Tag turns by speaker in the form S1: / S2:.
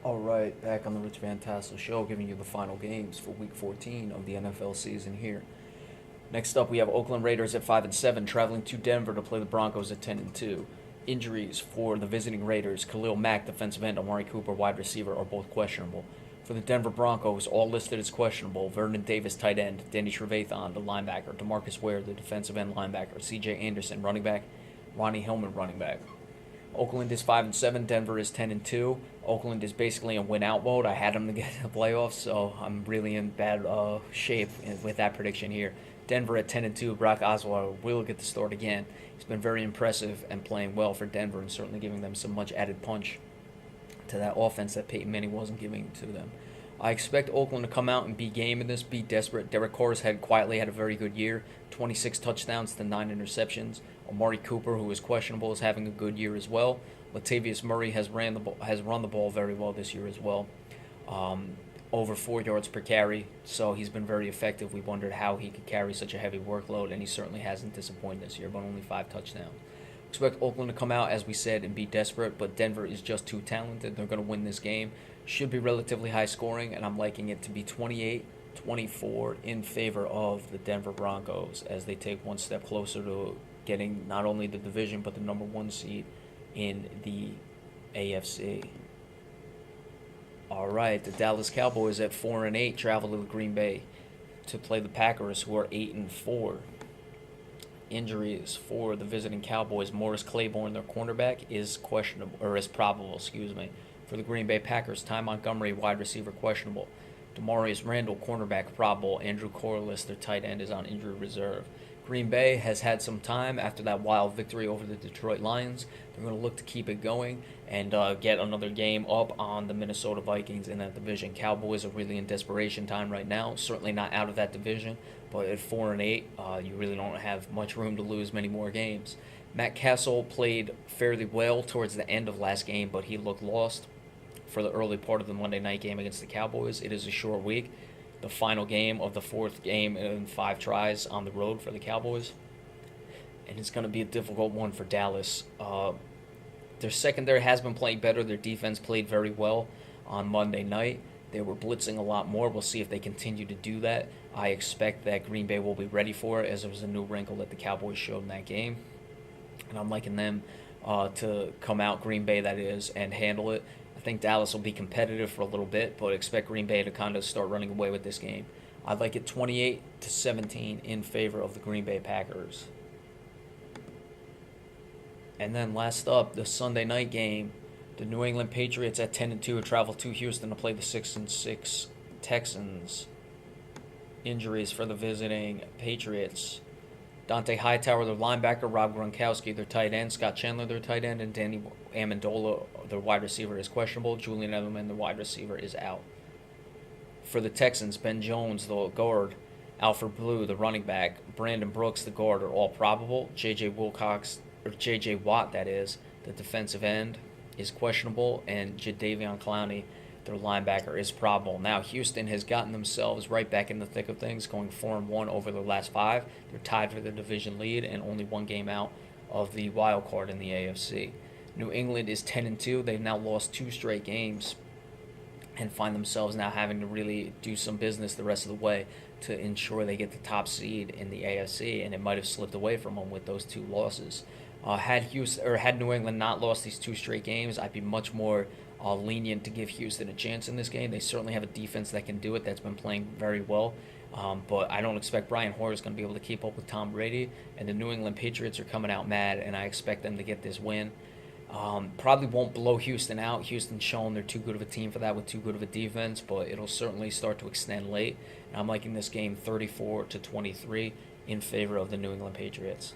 S1: All right, back on the Rich Van Tassel Show, giving you the final games for Week 14 of the NFL season here. Next up, we have Oakland Raiders at 5-7, traveling to Denver to play the Broncos at 10-2. Injuries for the visiting Raiders: Khalil Mack, defensive end; Amari Cooper, wide receiver, are both questionable. For the Denver Broncos, all listed as questionable: Vernon Davis, tight end; Danny Trevathan, the linebacker; DeMarcus Ware, the defensive end linebacker; C.J. Anderson, running back; Ronnie Hillman, running back. Oakland is 5-7. Denver is 10-2. Oakland is basically in win-out mode. I had them to get in the playoffs, so I'm really in bad shape with that prediction here. Denver at 10-2. Brock Osweiler will get the start again. He's been very impressive and playing well for Denver, and certainly giving them some much added punch to that offense that Peyton Manning wasn't giving to them. I expect Oakland to come out and be game in this, be desperate. Derek Carr's quietly had a very good year, 26 touchdowns to 9 interceptions. Amari Cooper, who is questionable, is having a good year as well. Latavius Murray has run the ball very well this year as well, over 4 yards per carry. So he's been very effective. We wondered how he could carry such a heavy workload, and he certainly hasn't disappointed this year, but only 5 touchdowns. Expect Oakland to come out, as we said, and be desperate, but Denver is just too talented. They're going to win this game. Should be relatively high scoring, and I'm liking it to be 28-24 in favor of the Denver Broncos as they take one step closer to getting not only the division but the number 1 seed in the AFC. All right, the Dallas Cowboys at 4-8 travel to Green Bay to play the Packers, who are 8-4. Injuries for the visiting Cowboys: Morris Claiborne, their cornerback, is questionable, or is probable, For the Green Bay Packers, Ty Montgomery, wide receiver, questionable. Demarius Randall, cornerback, probable. Andrew Corliss, their tight end, is on injury reserve. Green Bay has had some time after that wild victory over the Detroit Lions. They're going to look to keep it going and get another game up on the Minnesota Vikings in that division. Cowboys are really in desperation time right now. Certainly not out of that division, but at 4-8, you really don't have much room to lose many more games. Matt Castle played fairly well towards the end of last game, but he looked lost for the early part of the Monday night game against the Cowboys. It is a short week, the final game of the 4th game in 5 tries on the road for the Cowboys, and it's going to be a difficult one for Dallas. Their secondary has been playing better. Their defense played very well on Monday night. They were blitzing a lot more. We'll see if they continue to do that. I expect that Green Bay will be ready for it, as there was a new wrinkle that the Cowboys showed in that game, and I'm liking them to come out, Green Bay that is, and handle it. I think Dallas will be competitive for a little bit, but expect Green Bay to kind of start running away with this game. I'd like it 28-17 in favor of the Green Bay Packers. And then last up, the Sunday night game, the New England Patriots at 10-2 travel to Houston to play the 6-6 Texans. Injuries for the visiting Patriots: Dante Hightower, their linebacker; Rob Gronkowski, their tight end; Scott Chandler, their tight end; and Danny Amendola, their wide receiver, is questionable. Julian Edelman, the wide receiver, is out. For the Texans, Ben Jones, the guard; Alfred Blue, the running back; Brandon Brooks, the guard, are all probable. J.J. Watt, that is, the defensive end, is questionable, and Jadeveon Clowney, their linebacker, is probable. Now, Houston has gotten themselves right back in the thick of things, going 4-1 over their last 5. They're tied for the division lead and only 1 game out of the wild card in the AFC. New England is 10-2. They've now lost 2 straight games and find themselves now having to really do some business the rest of the way to ensure they get the top seed in the AFC, and it might have slipped away from them with those 2 losses. Had New England not lost these 2 straight games, I'd be much more lenient to give Houston a chance in this game. They certainly have a defense that can do it, that's been playing very well. But I don't expect Brian Hoyer is going to be able to keep up with Tom Brady, and the New England Patriots are coming out mad, and I expect them to get this win. Probably won't blow Houston out. Houston's shown they're too good of a team for that with too good of a defense, but it'll certainly start to extend late. And I'm liking this game 34-23 in favor of the New England Patriots.